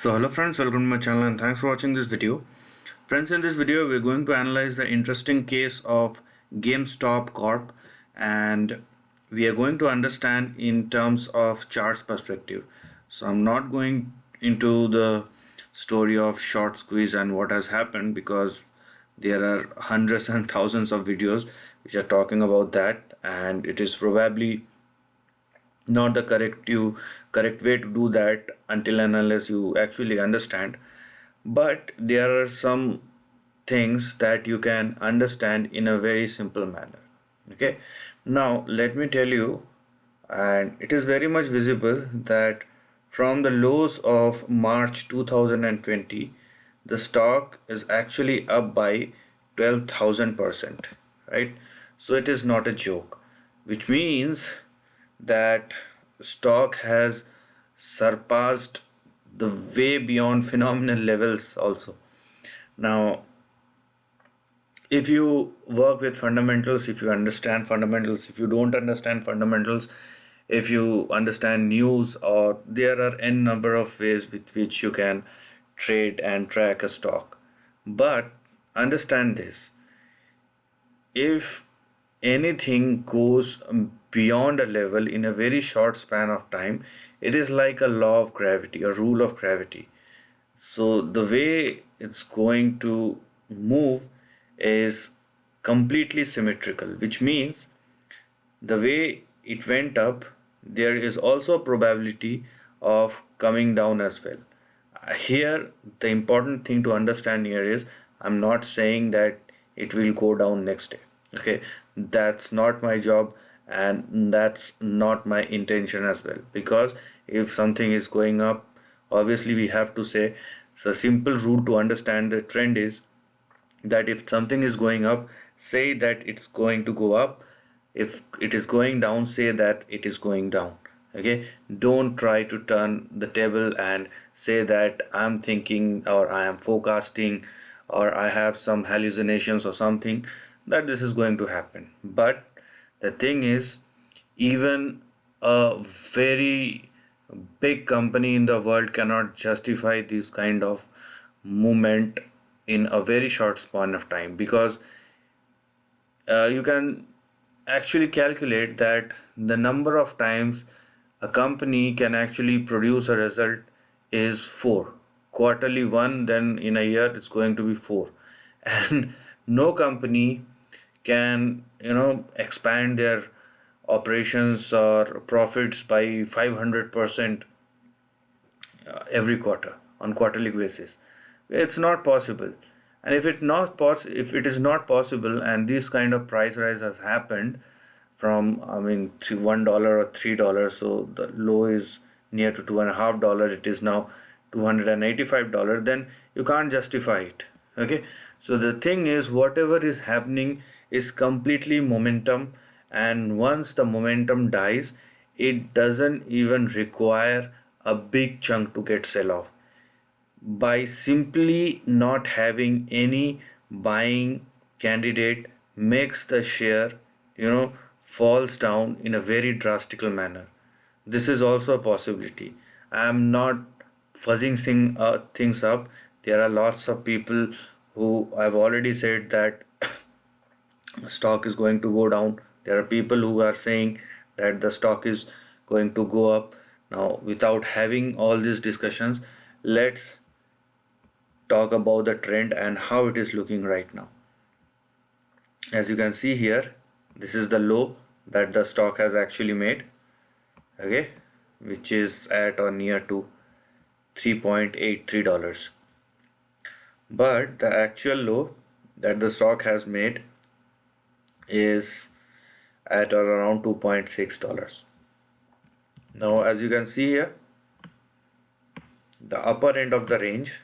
So hello friends, welcome to my channel and thanks for watching this video. Friends, in this video we're going to analyze the interesting case of GameStop Corp, and we are going to understand in terms of charts perspective. So I'm not going into the story of short squeeze and what has happened, because there are hundreds and thousands of videos which are talking about that, and it is probably not the correct way to do that until and unless you actually understand. But there are some things that you can understand in a very simple manner. Okay, now let me tell you, and it is very much visible that from the lows of March 2020 the stock is actually up by 12,000%, right? So it is not a joke, which means that stock has surpassed the way beyond phenomenal levels also. Now, if you work with fundamentals, if you understand fundamentals, if you don't understand fundamentals, if you understand news, or there are n number of ways with which you can trade and track a stock. But understand this: if anything goes beyond a level in a very short span of time, it is like a law of gravity, a rule of gravity. So the way it's going to move is completely symmetrical, which means the way it went up, there is also a probability of coming down as well. Here, the important thing to understand here is I'm not saying that it will go down next day. Okay, that's not my job, and that's not my intention as well. Because if something is going up, obviously we have to say, the simple rule to understand the trend is that if something is going up, say that it's going to go up. If it is going down, say that it is going down. Okay, don't try to turn the table and say that I'm thinking, or I am forecasting, or I have some hallucinations or something, that this is going to happen. But the thing is, even a very big company in the world cannot justify this kind of movement in a very short span of time, because you can actually calculate that the number of times a company can actually produce a result is 4 quarterly one, then in a year it's going to be 4. And no company can expand their operations or profits by 500% every quarter on quarterly basis. It's not possible. And if it is not possible, and this kind of price rise has happened from, $1 or $3, so the low is near to $2.50, it is now $285, then you can't justify it. Okay, so the thing is, whatever is happening is completely momentum, and once the momentum dies, it doesn't even require a big chunk to get sell off. By simply not having any buying candidate makes the share falls down in a very drastic manner. This is also a possibility. I am not fuzzing things up. There are lots of people who I've already said that stock is going to go down. There are people who are saying that the stock is going to go up. Now, without having all these discussions, let's talk about the trend and how it is looking right now. As you can see here, this is the low that the stock has actually made, okay, which is at or near to $3.83. But the actual low that the stock has made is at or around $2.6. Now, as you can see here, the upper end of the range,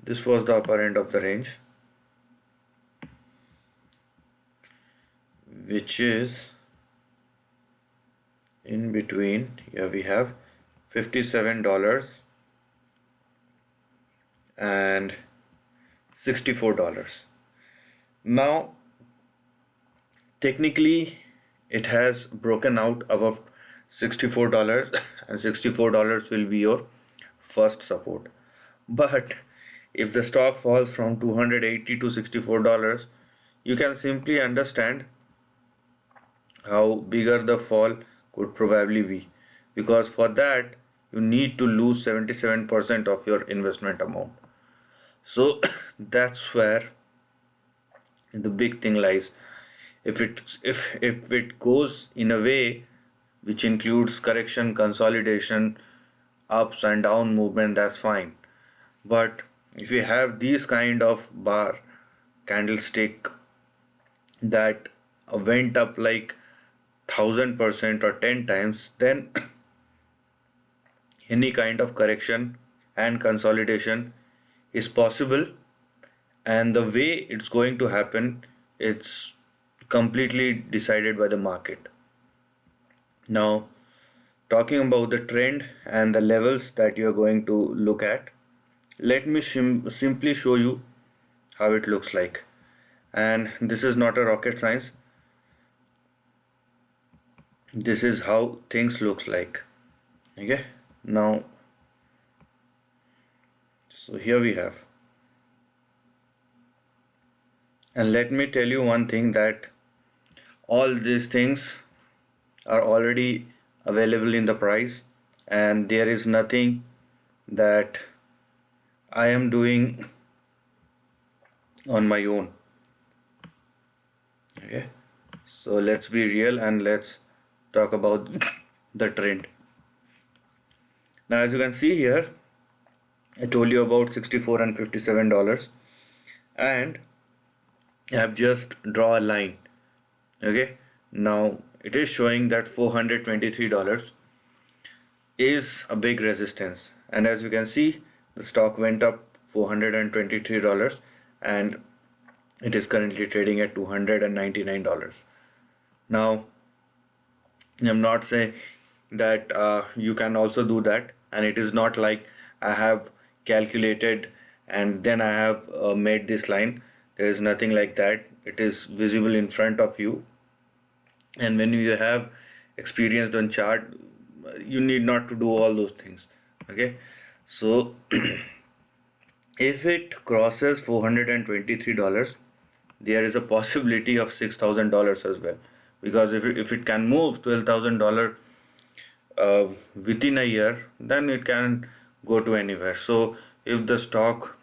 this was the upper end of the range, which is in between. Here we have $57 and $64. Now, technically, it has broken out above $64 and $64 will be your first support. But if the stock falls from 280 to $64, you can simply understand how bigger the fall could probably be, because for that you need to lose 77% of your investment amount. So that's where the big thing lies. If it goes in a way which includes correction, consolidation, ups and down movement, that's fine. But if you have these kind of bar candlestick that went up like 1000% or 10 times, then any kind of correction and consolidation is possible, and the way it's going to happen, it's completely decided by the market. Now, talking about the trend and the levels that you are going to look at, let me simply show you how it looks like. And this is not a rocket science, this is how things looks like. Okay, now, so here we have, and let me tell you one thing, that all these things are already available in the price, and there is nothing that I am doing on my own. Okay, so let's be real and let's talk about the trend. Now, as you can see here, I told you about 64 and $57, and I have just draw a line. Okay, now it is showing that $423 is a big resistance, and as you can see, the stock went up $423 and it is currently trading at $299. Now, I'm not saying that you can also do that, and it is not like I have calculated and then I have made this line. There is nothing like that. It is visible in front of you, and when you have experienced on chart, you need not to do all those things. Okay, so if it crosses $423, there is a possibility of $6,000 as well, because if it can move $12,000 within a year, then it can go to anywhere. So if the stock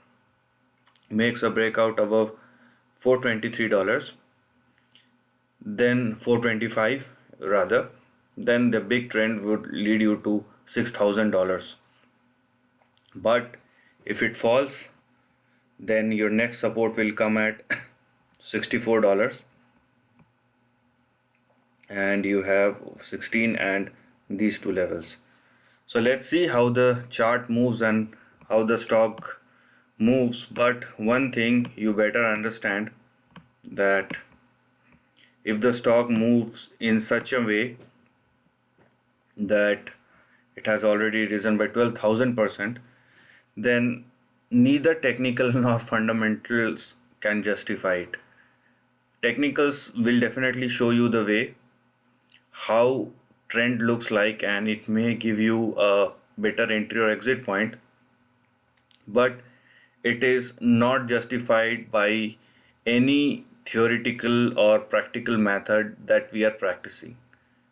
makes a breakout above $423, then 425 rather, then the big trend would lead you to $6,000. But if it falls, then your next support will come at $64, and you have 16 and these two levels. So let's see how the chart moves and how the stock moves. But one thing you better understand, that if the stock moves in such a way that it has already risen by 12,000%, then neither technical nor fundamentals can justify it. Technicals will definitely show you the way how trend looks like, and it may give you a better entry or exit point, but it is not justified by any theoretical or practical method that we are practicing.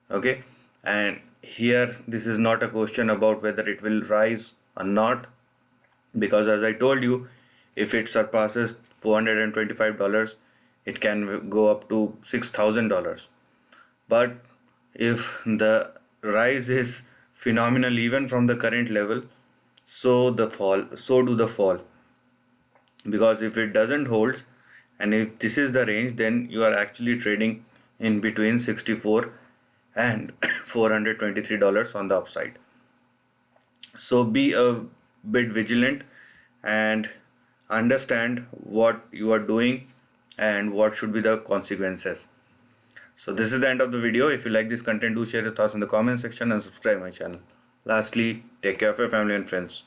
Okay, and here this is not a question about whether it will rise or not, because as I told you, if it surpasses $425, it can go up to $6,000. But if the rise is phenomenal even from the current level, so do the fall. Because if it doesn't hold, and if this is the range, then you are actually trading in between 64 and $423 on the upside. So be a bit vigilant and understand what you are doing and what should be the consequences. So this is the end of the video. If you like this content, do share your thoughts in the comment section and subscribe my channel. Lastly, take care of your family and friends.